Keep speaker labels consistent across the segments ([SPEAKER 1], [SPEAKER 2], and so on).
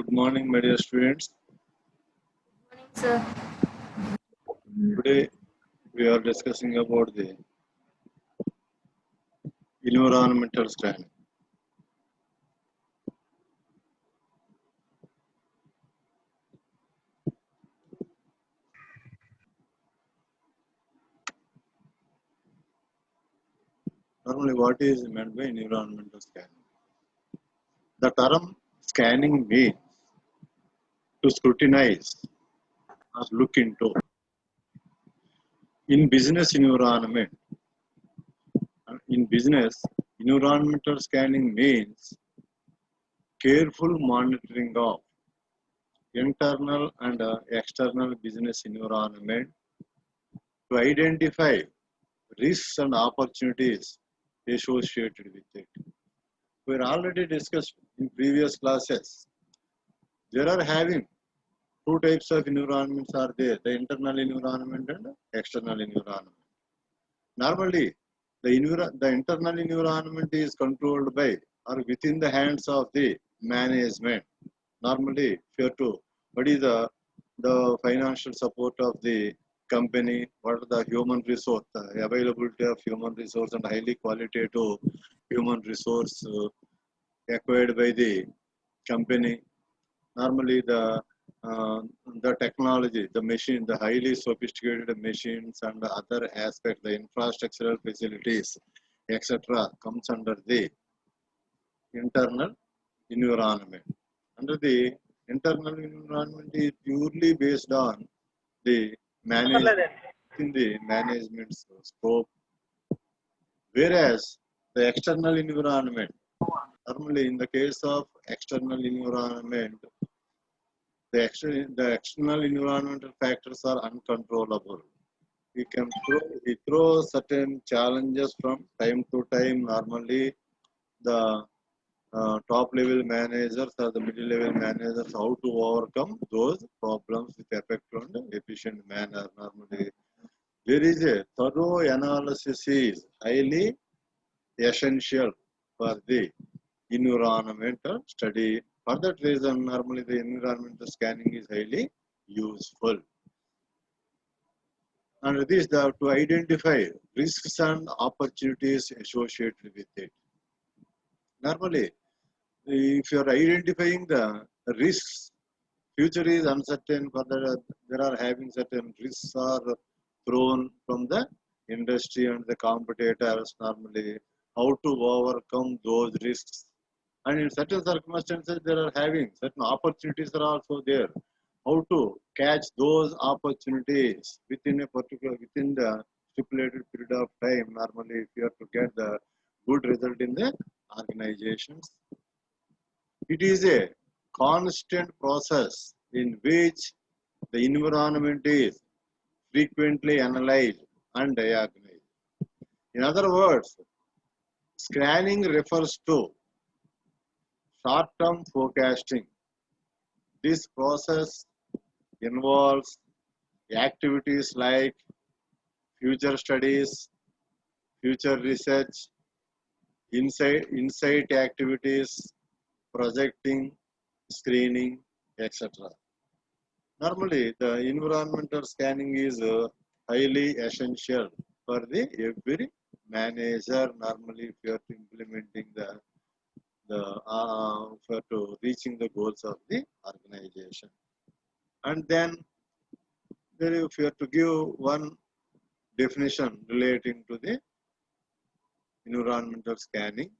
[SPEAKER 1] Good morning, my dear students.
[SPEAKER 2] Morning, sir.
[SPEAKER 1] Today we are discussing about the environmental scanning. Normally, what is meant by environmental scanning? The term scanning means to scrutinize or look into. In business environment, environmental scanning means careful monitoring of internal and external business environment to identify risks and opportunities associated with it. We already discussed in previous classes. There are having two types of environments are there, the internal environment and external environment. Normally, the internal environment is controlled by or within the hands of the management. Normally, if you have to, what is the financial support of the company, what are the human resource, the availability of human resource and highly qualitative human resource acquired by the company. Normally, uh, the technology, the machine, the highly sophisticated machines and the other aspects, the infrastructural facilities, etc., comes under the internal environment. Under the internal environment is purely based on the management in the management scope, whereas the external environment, normally in the case of external environment, the external environmental factors are uncontrollable. We throw certain challenges from time to time. Normally, the top level managers or the middle level managers how to overcome those problems with effective and efficient manner. Normally, there is a thorough analysis is highly essential for the environmental study. For that reason, normally the environmental scanning is highly useful. And this to identify risks and opportunities associated with it. Normally, if you are identifying the risks, future is uncertain. Further, there are having certain risks are thrown from the industry and the competitors. Normally, how to overcome those risks, and in certain circumstances, there are having certain opportunities are also there. How to catch those opportunities within the stipulated period of time. Normally, if you have to get the good result in the organizations, it is a constant process in which the environment is frequently analyzed and diagnosed. In other words, scanning refers to short-term forecasting. This process involves activities like future studies, future research, insight activities, projecting, screening, etc. Normally, the environmental scanning is highly essential for the every manager. Normally, if you are implementing for to reaching the goals of the organization, and then there if you have to give one definition relating to the environmental scanning,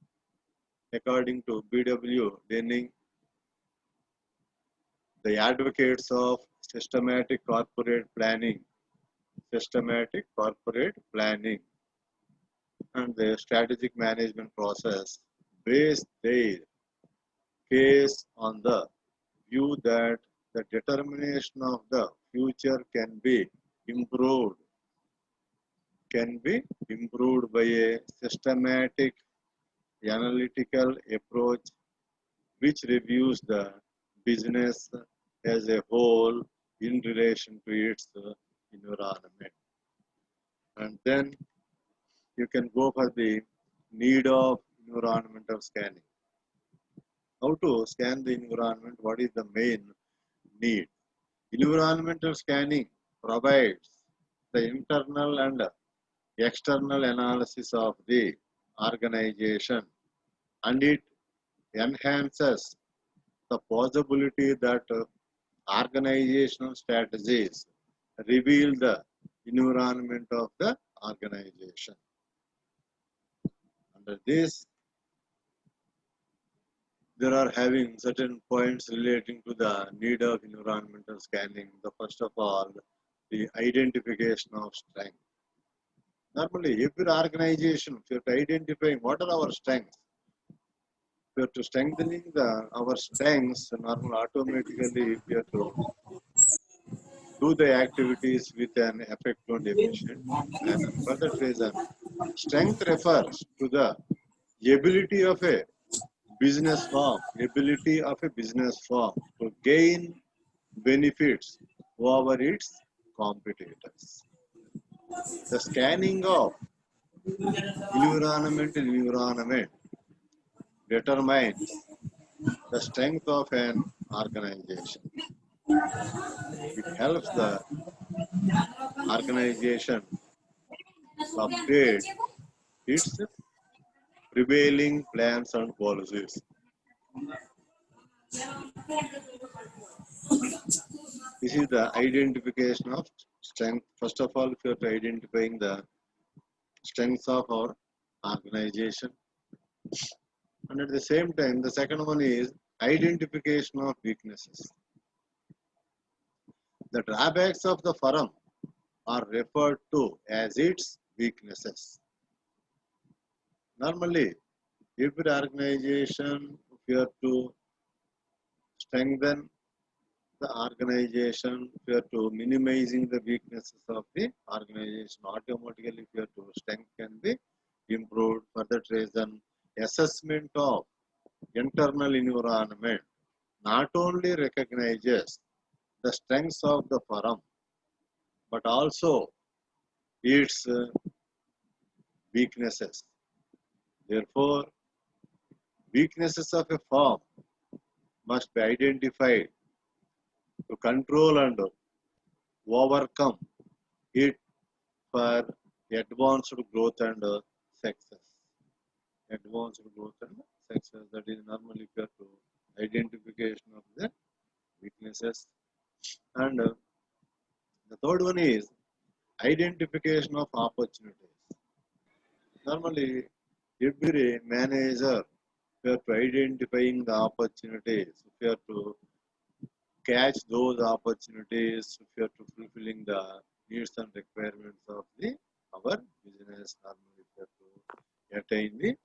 [SPEAKER 1] according to BW Denning, the advocates of systematic corporate planning and the strategic management process base their case on the view that the determination of the future improved can be improved by a systematic analytical approach which reviews the business as a whole in relation to its environment. And then you can go for the need of environmental scanning. How to scan the environment? What is the main need? Environmental scanning provides the internal and external analysis of the organization, and it enhances the possibility that organizational strategies reveal the environment of the organization. Under this, there are having certain points relating to the need of environmental scanning. The first of all, the identification of strength. Normally, every organization, if you're identifying what are our strengths, if you're to strengthening our strengths, normally automatically if you have to do the activities with an effective and efficient manner. For that reason, strength refers to the ability of a business firm to gain benefits over its competitors. The scanning of environment determines the strength of an organization. It helps the organization to update its prevailing plans and policies. This is the identification of strength. First of all, if you are identifying the strengths of our organization, and at the same time, the second one is identification of weaknesses. The drawbacks of the firm are referred to as its weaknesses. Normally, every organization, if you have to strengthen the organization, if you are to minimizing the weaknesses of the organization, automatically if you are to strength can be improved. For that reason, assessment of internal environment not only recognizes the strengths of the firm, but also its weaknesses. Therefore, weaknesses of a firm must be identified to control and overcome it for advanced growth and success. Advanced growth and success, that is normally referred to identification of the weaknesses. And the third one is identification of opportunities. Normally, every manager, if you are to identifying the opportunities, if you are to catch those opportunities, if you are to fulfilling the needs and requirements of our business, normally if you are to attain the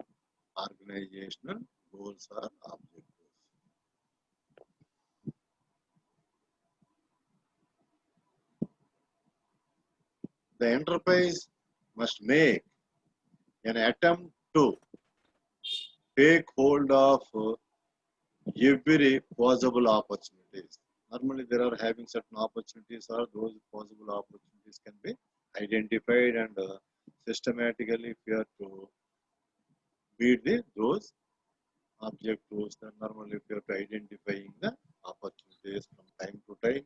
[SPEAKER 1] organizational goals or objectives. The enterprise must make an attempt to take hold of every possible opportunities. Normally, there are having certain opportunities, or those possible opportunities can be identified and systematically if you are to meet those objectives. Then normally if you are to identifying the opportunities from time to time,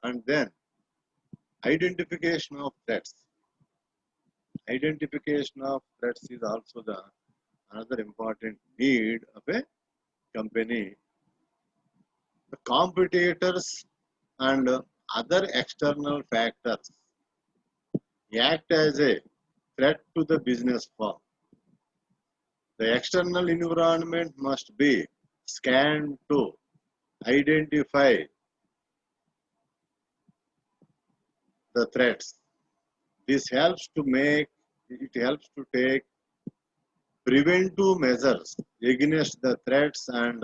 [SPEAKER 1] and then identification of threats. Identification of threats is also the another important need of a company. The competitors and other external factors act as a threat to the business firm. The external environment must be scanned to identify the threats. This helps to take preventive measures against the threats and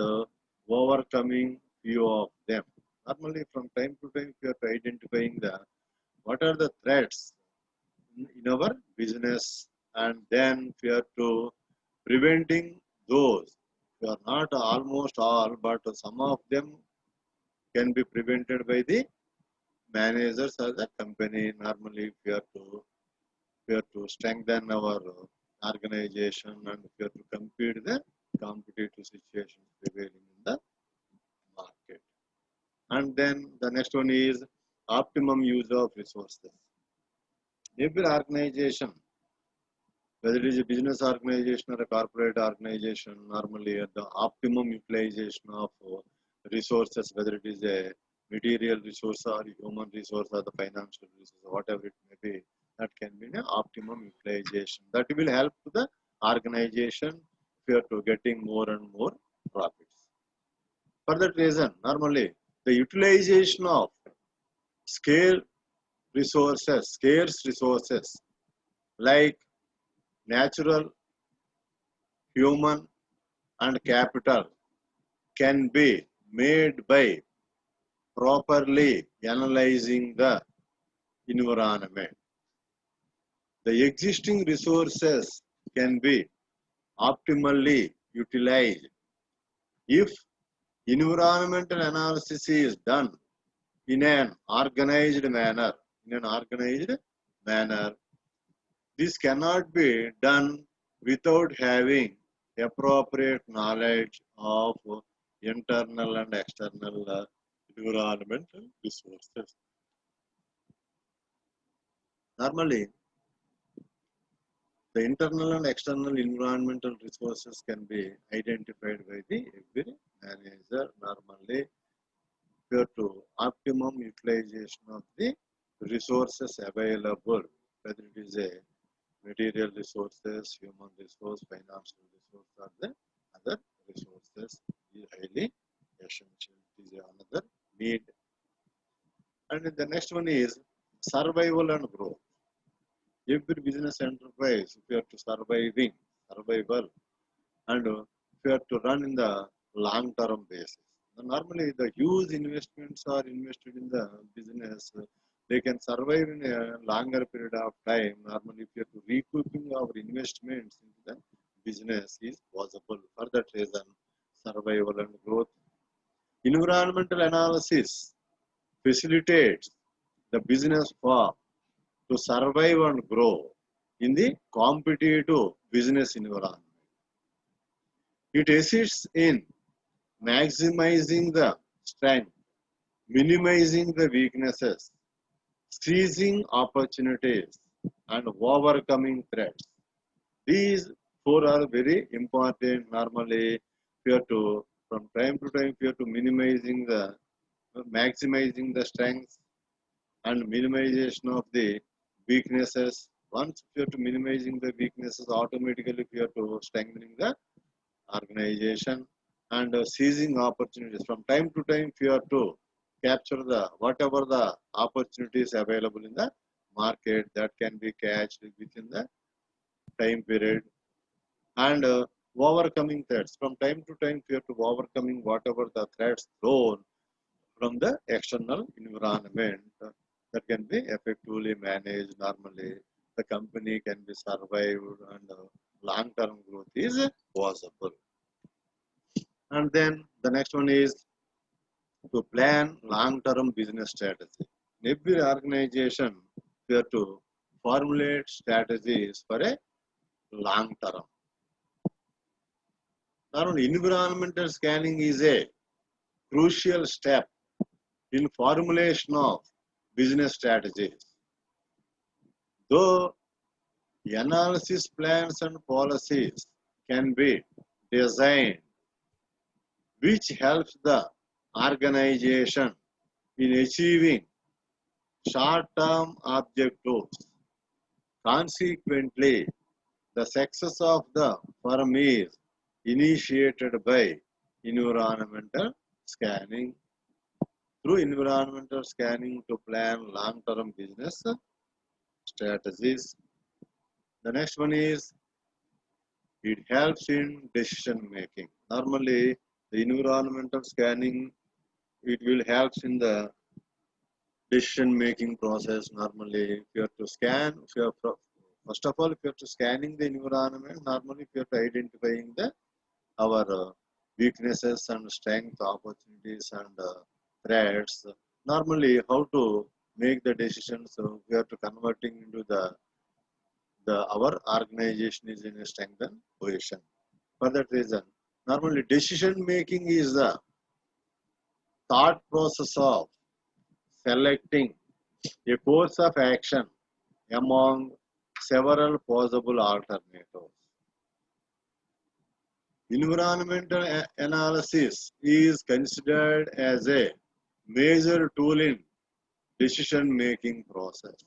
[SPEAKER 1] overcoming few of them. Normally, from time to time, we are identifying what are the threats in our business, and then we are to preventing those. We are not almost all, but some of them can be prevented by the managers or the company. Normally, we are to strengthen our organization and we have to compete the competitive situations. And then the next one is optimum use of resources. Every organization, whether it is a business organization or a corporate organization, normally at the optimum utilization of resources, whether it is a material resource or human resource or the financial resource, whatever it may be, that can be an optimum utilization. That will help the organization if you are to getting more and more profits. For that reason, normally the utilization of scarce resources like natural, human, and capital can be made by properly analyzing the environment. The existing resources can be optimally utilized if environmental analysis is done in an organized manner. This cannot be done without having appropriate knowledge of internal and external environmental resources. Normally, the internal and external environmental resources can be identified by the every manager. Normally, due to optimum utilization of the resources available, whether it is a material resources, human resource, financial resource, or the other resources is highly essential. It is another need. And the next one is survival and growth. Every business enterprise, if you have to survival, and if you have to run in the long-term basis. Normally, the huge investments are invested in the business. They can survive in a longer period of time. Normally, if you have to recouping our investments into the business is possible. For that reason, survival and growth. Environmental analysis facilitates the business firm to survive and grow in the competitive business environment. It assists in maximizing the strength, minimizing the weaknesses, seizing opportunities, and overcoming threats. These four are very important. Normally, if you have to, from time to time, if you have to maximizing the strengths and minimization of the weaknesses. Once if you have to minimizing the weaknesses, automatically if you have to strengthening the organization and seizing opportunities. From time to time, if you have to capture the whatever the opportunities available in the market that can be catched within the time period and overcoming threats. From time to time, if you have to overcoming whatever the threats thrown from the external environment that can be effectively managed. Normally, the company can be survived and long-term growth is possible. And then the next one is to plan long-term business strategy. In every organization, we have to formulate strategies for a long term. Now, environmental scanning is a crucial step in formulation of business strategies. Though analysis plans and policies can be designed which helps the organization in achieving short-term objectives. Consequently, the success of the firm is initiated by environmental scanning. Through environmental scanning to plan long-term business strategies. The next one is it helps in decision making. Normally, the environmental scanning it will help in the decision making process. Normally, if you have to scan, if you have first of all, if you have to scanning the environment, normally if you have to identifying the our weaknesses and strength, opportunities and threats. Normally, how to make the decisions? So we have to converting into our organization is in a strengthened position. For that reason, normally decision making is the thought process of selecting a course of action among several possible alternatives. Environmental analysis is considered as a major tool in decision-making process.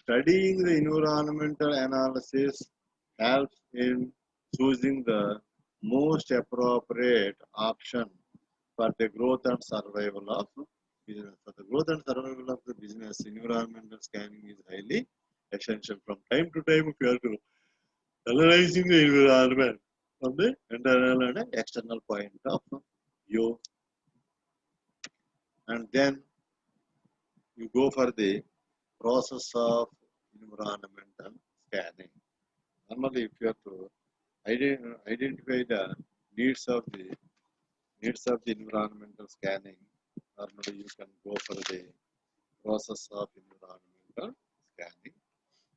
[SPEAKER 1] Studying the environmental analysis helps in choosing the most appropriate option for the growth and survival of business. For the growth and survival of the business, environmental scanning is highly essential. From time to time, if you are to analyzing the environment from the internal and external point of view, and then you go for the process of environmental scanning. Normally, if you have to identify the needs of the environmental scanning, normally you can go for the process of environmental scanning.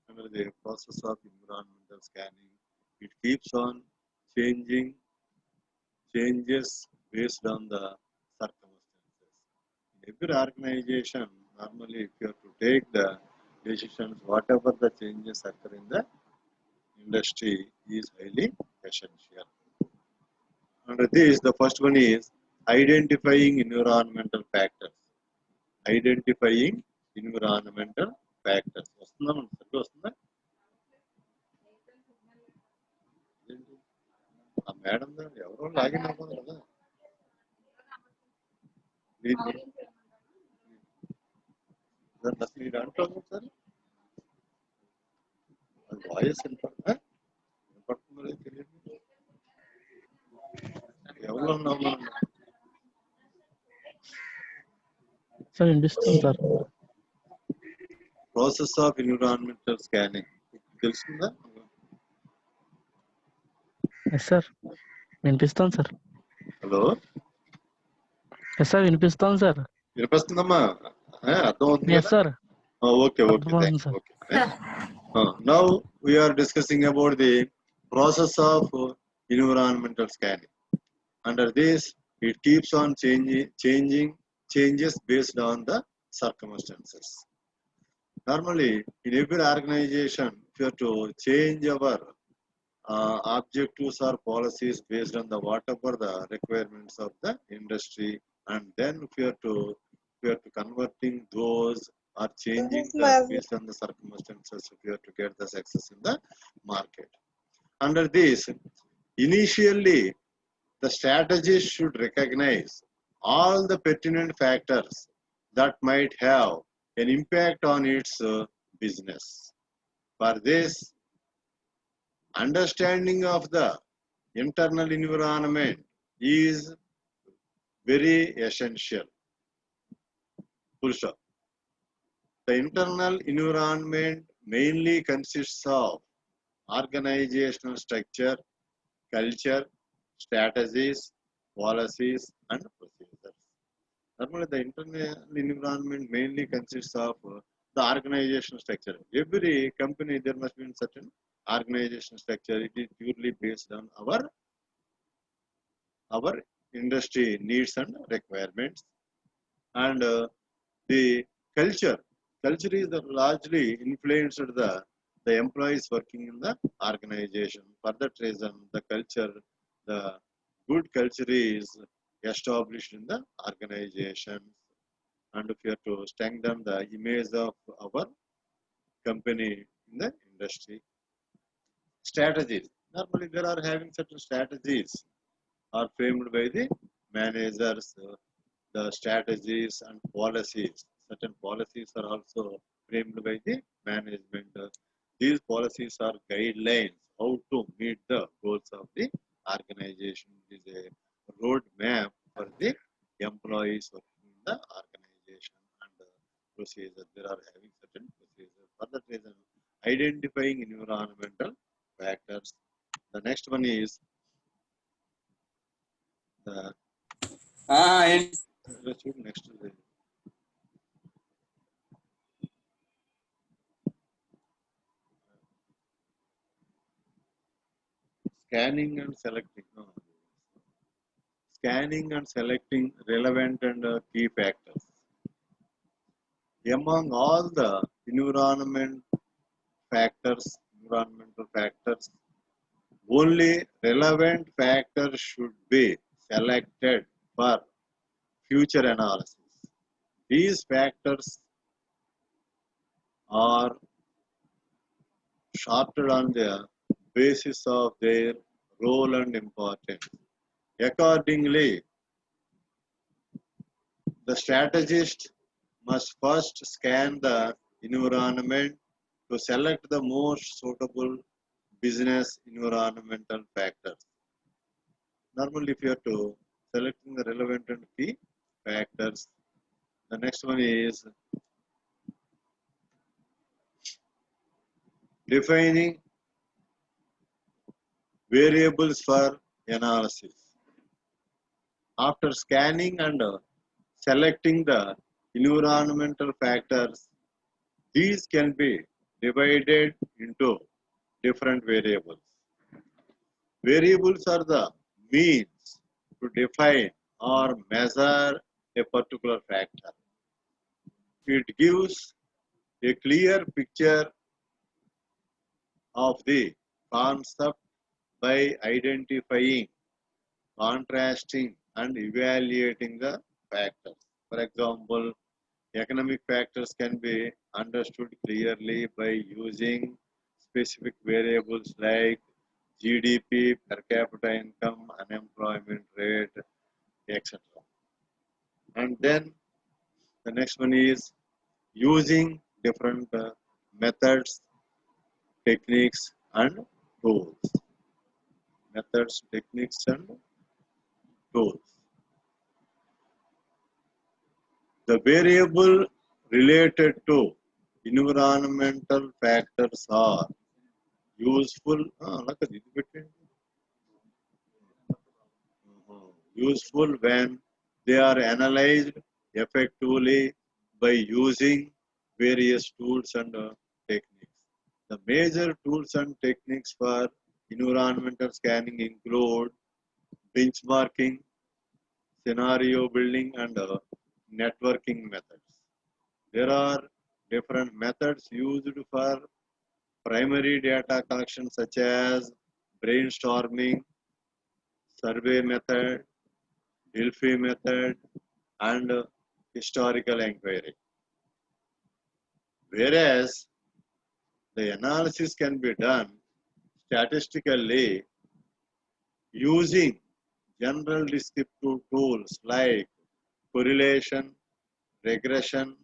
[SPEAKER 1] Under the process of environmental scanning, it keeps on changes based on the circumstances. In every organization, normally if you have to take the decisions, whatever the changes occur in the industry is highly essential. Under this, the first one is identifying environmental factors. Identifying environmental factors. వస్తుందా మనకు సరిగ్గా వస్తుందా? ఏంటి? ఆ madam ఎవరో login అవ్వదు కదా. అసలు ఈ దాంట్లో సార్ అది వాయిస్ వినపడుతుందో తెలియదు. ఎవరు ఉన్నాము మనం?
[SPEAKER 3] సార్ వినిపిస్తుంది sir.
[SPEAKER 1] Process of environmental scanning తెలుస్తుందా?
[SPEAKER 3] ఎస్ సార్ వినిపిస్తాను సార్.
[SPEAKER 1] హలో,
[SPEAKER 3] ఎస్ సార్ వినిపిస్తాను సార్.
[SPEAKER 1] వినిపిస్తుందమ్మా? అర్థం అవుతుంది
[SPEAKER 3] yes sir.
[SPEAKER 1] Okay okay thanks. Okay now we are discussing about the process of environmental scanning. Under this, it keeps on changes based on the circumstances. Normally, in every organization, if you have to change our objectives or policies based on the whatever the requirements of the industry, and then if you have to converting those or changing that based on the circumstances, if you have to get the success in the market. Under this, initially, the strategist should recognize all the pertinent factors that might have an impact on its business. For this, understanding of the internal environment is very essential. Full stop. The internal environment mainly consists of organizational structure, culture, strategies, policies, and procedures. Normally, the internal environment mainly consists of the organizational structure. Every company, there must be certain organizational structure. It is purely based on our industry needs and requirements. And the culture is largely influenced the employees working in the organization. For that reason, the good culture is established in the organization, and if you have to strengthen the image of our company in the industry. Strategies. Normally, there are having certain strategies are framed by the managers, the strategies and policies. Certain policies are also framed by the management. These policies are guidelines how to meet the goals of the organization. It is a roadmap for the employees working in the organization, and procedure. There are having certain procedures. For that reason, identifying environmental factors. The next one is the next. Scanning and selecting. scanning and selecting relevant and key factors. Among all the environmental factors, only relevant factors should be selected for future analysis. These factors are sorted on the basis of their role and importance. Accordingly, the strategist must first scan the environment to select the most suitable business environmental factors. Normally, if you have to selecting the relevant and key factors, the next one is defining variables for analysis. After scanning and selecting the environmental factors, these can be divided into different variables. Variables are the means to define or measure a particular factor. It gives a clear picture of the concept by identifying, contrasting, and evaluating the factors. For example, economic factors can be understood clearly by using specific variables like GDP, per capita income, unemployment rate, etc. And then the next one is using different methods, techniques, and tools. Methods, techniques, and tools. The variable related to environmental factors are useful. Useful when they are analyzed effectively by using various tools and techniques. The major tools and techniques for environmental scanning include benchmarking, scenario building, and networking methods. There are different methods used for primary data collection such as brainstorming, survey method, Delphi method, and historical inquiry. Whereas the analysis can be done statistically using general descriptive tools like correlation, regression,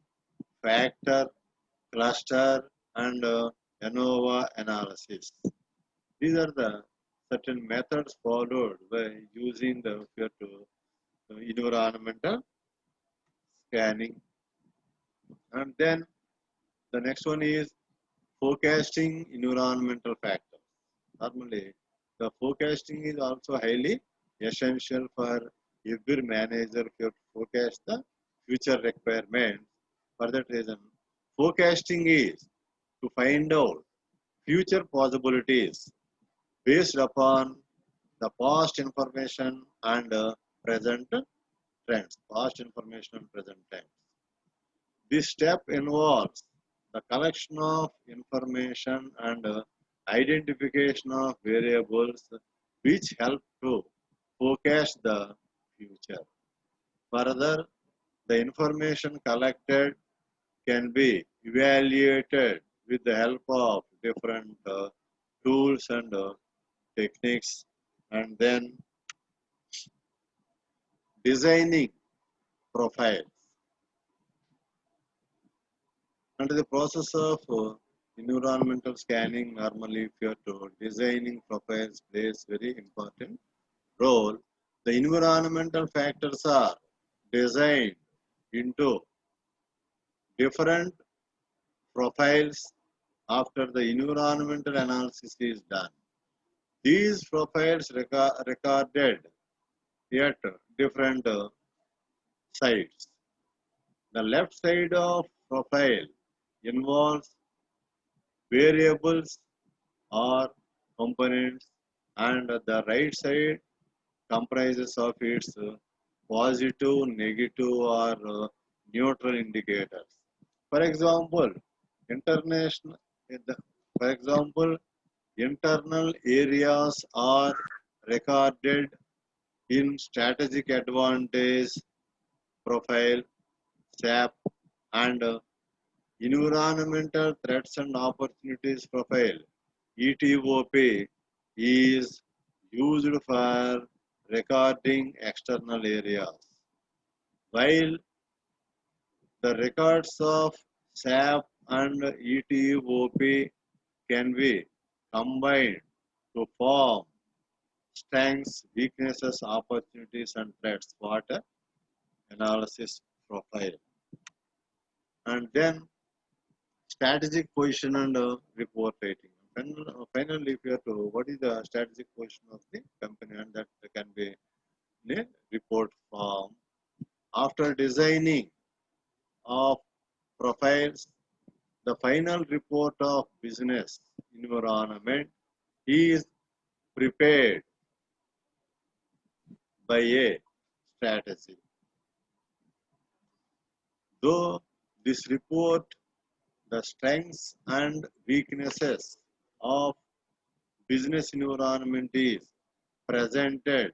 [SPEAKER 1] factor, cluster, and ANOVA analysis. These are the certain methods followed by using the environmental scanning. And then the next one is forecasting environmental factors. Normally, the forecasting is also highly essential for every manager to forecast the future requirements. For that reason, forecasting is to find out future possibilities based upon the past information and present trends. Past information and present trends. This step involves the collection of information and identification of variables which help to forecast the future. Further, the information collected can be evaluated with the help of different tools and techniques, and then designing profiles. Under the process of environmental scanning, normally if you are to designing profiles plays very important role. The environmental factors are designed into different profiles after the environmental analysis is done. These profiles recorded at different sites. The left side of profile involves variables or components, and the right side comprises of its positive, negative, or neutral indicators. For example, international, for example, internal areas are recorded in strategic advantage profile, SAP, and environmental threats and opportunities profile, ETOP, is used for recording external areas, while the records of SAP and ETOP can be combined to form strengths, weaknesses, opportunities, and threats. What analysis profile. And then strategic position and report rating. Finally, if you have to, what is the strategic position of the company, and that can be in a report form. After designing of profiles, the final report of business environment is prepared by a strategy. Though this report, the strengths and weaknesses of business environment is presented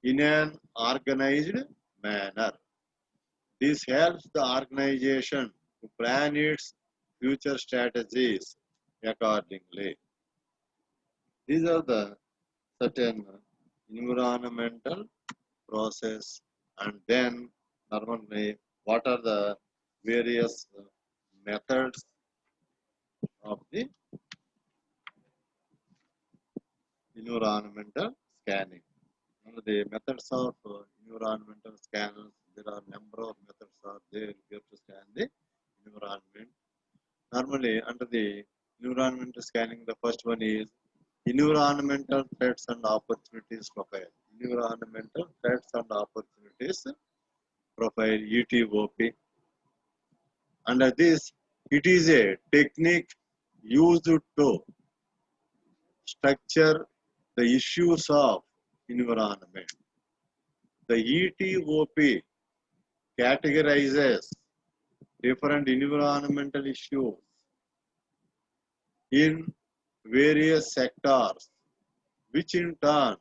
[SPEAKER 1] in an organized manner. This helps the organization to plan its future strategies accordingly. These are the certain environmental process, and then normally what are the various methods of the environmental scanning. The methods of environmental scanners, there are number of methods are there here to scan the environment. Normally under the environmental scanning, the first one is environmental threats and opportunities profile. Environmental threats and opportunities profile, ETOP. Under this, it is a technique used to structure the issues of environment. The ETOP categorizes different environmental issues in various sectors, which in turn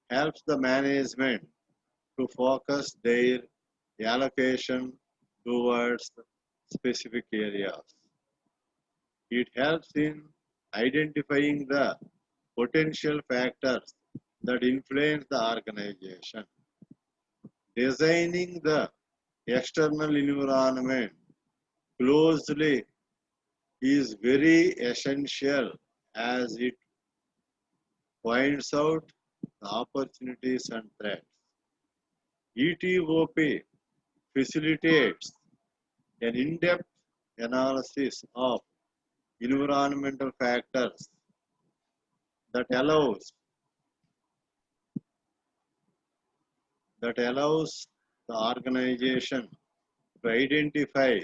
[SPEAKER 1] helps the management to focus their allocation towards specific areas. It helps in identifying the potential factors that influence the organization. Designing the external environment closely is very essential, as it points out the opportunities and threats. ETOP facilitates an in-depth analysis of environmental factors that allows the organization to identify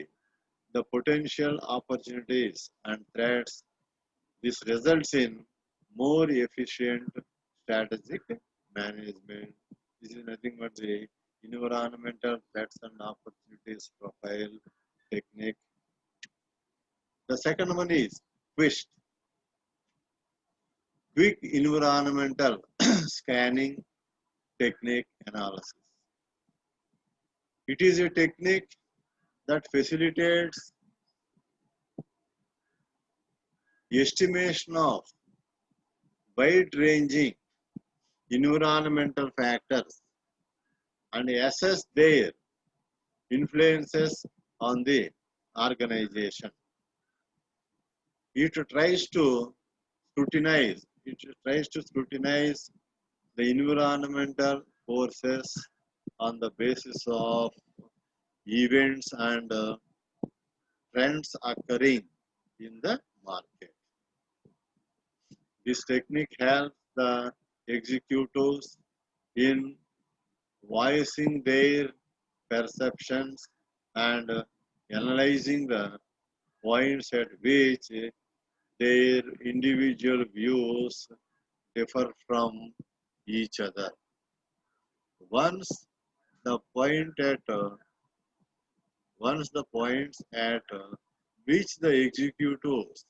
[SPEAKER 1] the potential opportunities and threats. This results in more efficient strategic management. This is nothing but the environmental threats and opportunities profile technique. The second one is QUIST, quick environmental scanning technique analysis. It is a technique that facilitates estimation of wide-ranging environmental factors and assess their influences on the organization. It tries to scrutinize the environmental forces on the basis of events and trends occurring in the market. This technique helps the executives in voicing their perceptions and analyzing the points at which their individual views differ from each other. Once the point at once the points at which the executives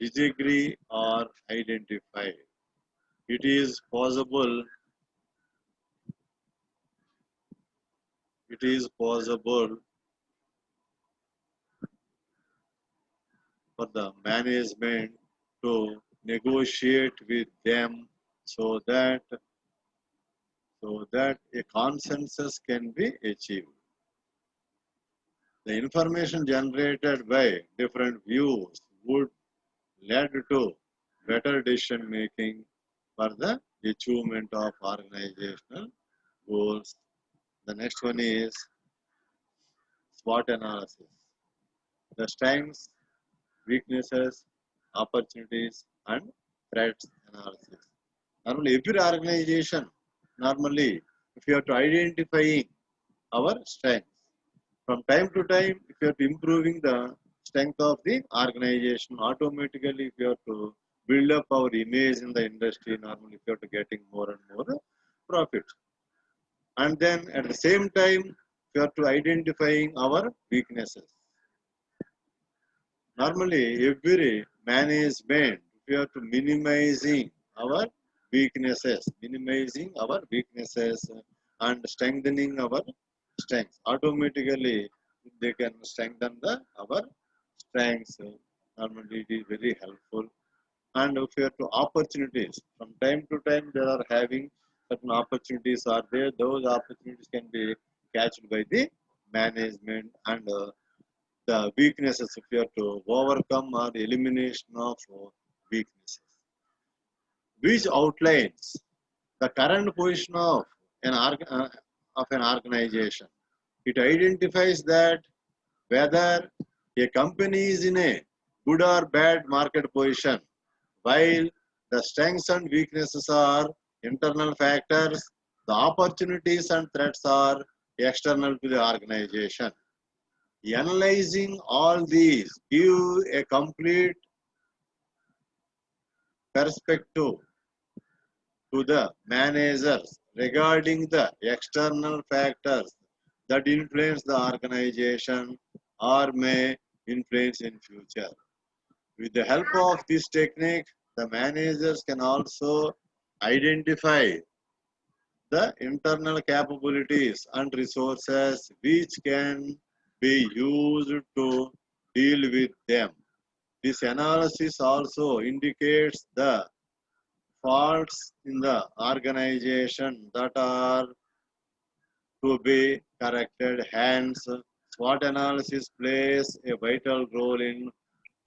[SPEAKER 1] disagree are identified, it is possible for the management to negotiate with them so that a consensus can be achieved. The information generated by different views would lead to better decision making for the achievement of organizational goals. The next one is SWOT analysis. The strengths, weaknesses, opportunities, and threats analysis. Normally, every organization, normally, if you have to identify our strengths, from time to time, if you are improving the strength of the organization, automatically, if you have to build up our image in the industry, normally, if you are to getting more and more profit. And then at the same time, we have to identifying our weaknesses. Normally, every management, we have to minimizing our weaknesses and strengthening our strengths. Automatically, they can strengthen our strengths. Normally, it is very helpful. And if you have to opportunities, from time to time, they are having certain opportunities are there. Those opportunities can be catched by the management and the weaknesses if you have to overcome or elimination of weaknesses, which outlines the current position of an organization. It identifies that whether a company is in a good or bad market position, while the strengths and weaknesses are internal factors, the opportunities and threats are external to the organization. Analyzing all these give a complete perspective to the managers regarding the external factors that influence the organization or may influence in future. With the help of this technique, the managers can also identify the internal capabilities and resources which can be used to deal with them. This analysis also indicates the faults in the organization that are to be corrected. Hence, SWOT analysis plays a vital role in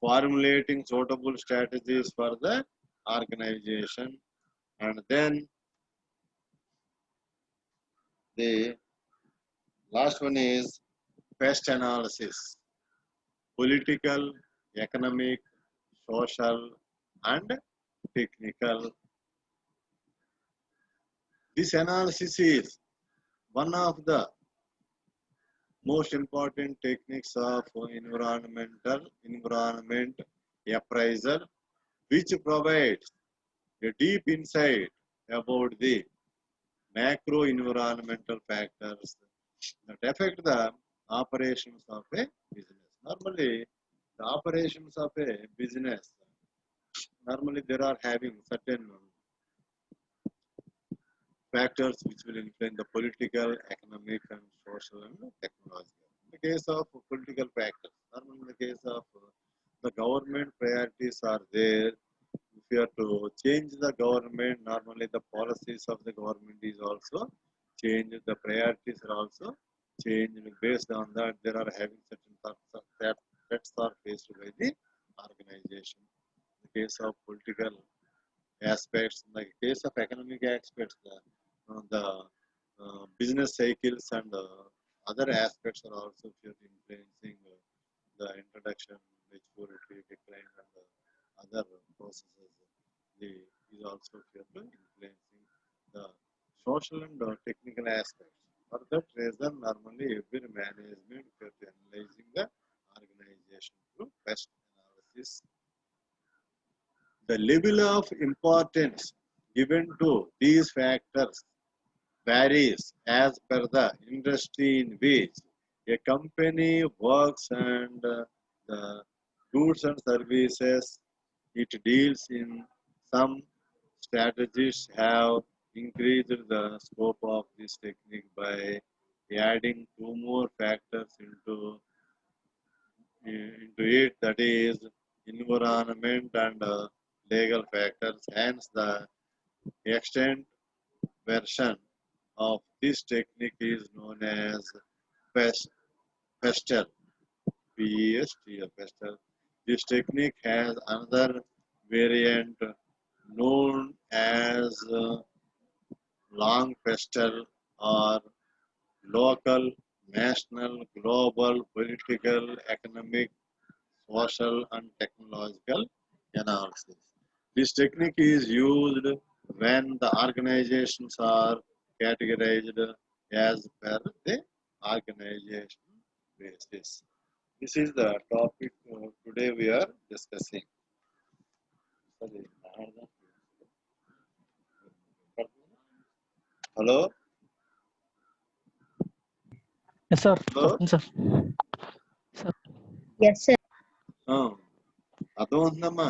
[SPEAKER 1] formulating suitable strategies for the organization. And then the last one is pest analysis: political, economic, social, and technical. This analysis is one of the most important techniques of environment appraisal, which provides a deep insight about the macro environmental factors that affect the operations of a business. Normally, the operations of a business, normally there are having certain factors which will influence the political, economic, and social and technological. In the case of political factors, normally in the case of the government priorities are there. If you have to change the government, normally the policies of the government is also changed. The priorities are also changed. Based on that, there are having certain threats are faced by the organization. In the case of political aspects, in the case of economic aspects, the business cycles and other aspects are also influencing the introduction, maturity, decline, and other processes. The is also influencing the social and technical aspects. For that reason, normally every management is analyzing the organization through pest analysis. The level of importance given to these factors varies as per the industry in which a company works and the goods and services it deals in. Some strategists have increased the scope of this technique by adding two more factors into it, that is environment and legal factors. Hence the extent version of this technique is known as PESTEL. PESTEL. This technique has another variant known as long PESTEL, or local, national, global, political, economic, social, and technological analysis. This technique is used when the organizations are categorized as per the organization basis. This is the topic today we are discussing. Hello?
[SPEAKER 3] Yes, sir.
[SPEAKER 1] Hello?
[SPEAKER 3] Sir. Sir.
[SPEAKER 2] Yes, sir.
[SPEAKER 1] అర్థమవుతుందమ్మా?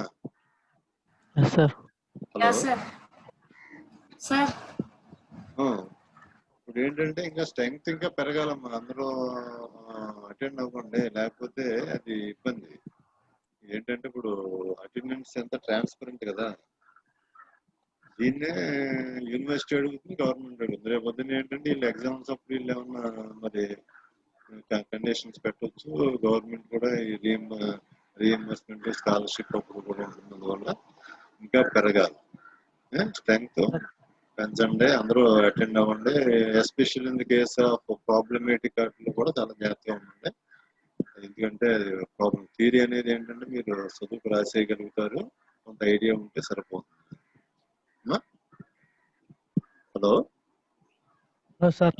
[SPEAKER 3] Yes, sir.
[SPEAKER 1] Hello?
[SPEAKER 2] Yes, sir. Sir.
[SPEAKER 1] ఇప్పుడు ఏంటంటే ఇంకా strength ఇంకా పెరగాలమ్మా, అందరూ attend అవ్వండి, లేకపోతే అది ఇబ్బంది. ఏంటంటే ఇప్పుడు అటెండెన్స్ ఎంత ట్రాన్స్పరెంట్ కదా, దీన్నే యూనివర్సిటీ అడుగుతుంది, గవర్నమెంట్ అడుగుతుంది. రేపు పొద్దున్న ఏంటంటే వీళ్ళు ఎగ్జామ్స్ అప్పుడు వీళ్ళు ఏమన్నా మరి కండిషన్స్ పెట్టవచ్చు. గవర్నమెంట్ కూడా ఈ రీఎంబర్స్మెంట్ స్కాలర్షిప్ అప్పుడు కూడా ఉంటుంది. అందువల్ల ఇంకా పెరగాలి, స్ట్రెంగ్త్ పెంచండి, అందరూ అటెండ్ అవ్వండి. Especial in the case of problematic వాటిలో కూడా చాలా జాగ్రత్తగా ఉండండి. ఎందుకంటే ప్రాబ్లం థియరీ అనేది ఏంటంటే మీరు చదువుకు రాసేయగలుగుతారు, కొంత ఐడియా ఉంటే సరిపోతుంది. హలో?
[SPEAKER 3] సార్.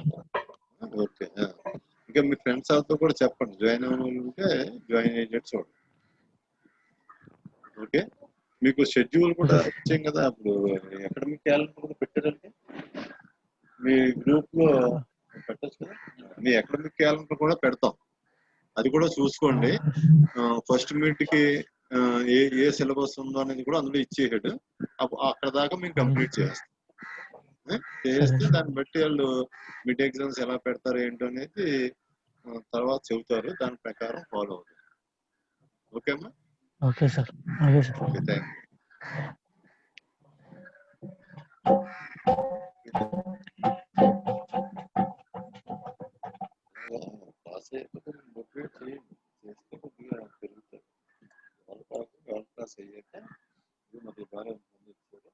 [SPEAKER 1] ఓకే. ఇంకా మీ ఫ్రెండ్స్ వాళ్ళతో కూడా చెప్పండి, జాయిన్ అవ్వని వాళ్ళు ఉంటే జాయిన్ అయ్యేటట్టు చూడండి. ఓకే. మీకు షెడ్యూల్ కూడా ఇచ్చాం కదా, అప్పుడు అకాడమిక్ క్యాలెండర్ కూడా పెట్టారంటే మీ గ్రూప్ లో పెట్టచ్చు కదా. మీ అకాడమిక్ క్యాలెండర్ కూడా పెడతాం, అది కూడా చూసుకోండి. ఫస్ట్ మీట్ కి ఏ సిలబస్ ఉందో అనేది కూడా అందులో ఇచ్చేసాడు. అక్కడ దాకా మేము కంప్లీట్ చేస్తాం. చేస్తే దాన్ని బట్టి వాళ్ళు మిడ్ ఎగ్జామ్స్ ఎలా పెడతారు ఏంటో అనేది తర్వాత చెబుతారు, దాని ప్రకారం ఫాలో అవుతారు. ఓకే అమ్మా?
[SPEAKER 3] Okay sir. Okay sir.
[SPEAKER 1] Okay, thank you. Pass అయ్యేటప్పుడు మోటివేట్ చేయండి, చేస్తే కొద్దిగా పెరుగుతారు. వాళ్ళు కాకుండా వాళ్ళు పాస్ అయ్యాక మరి బాగా పొందించారు.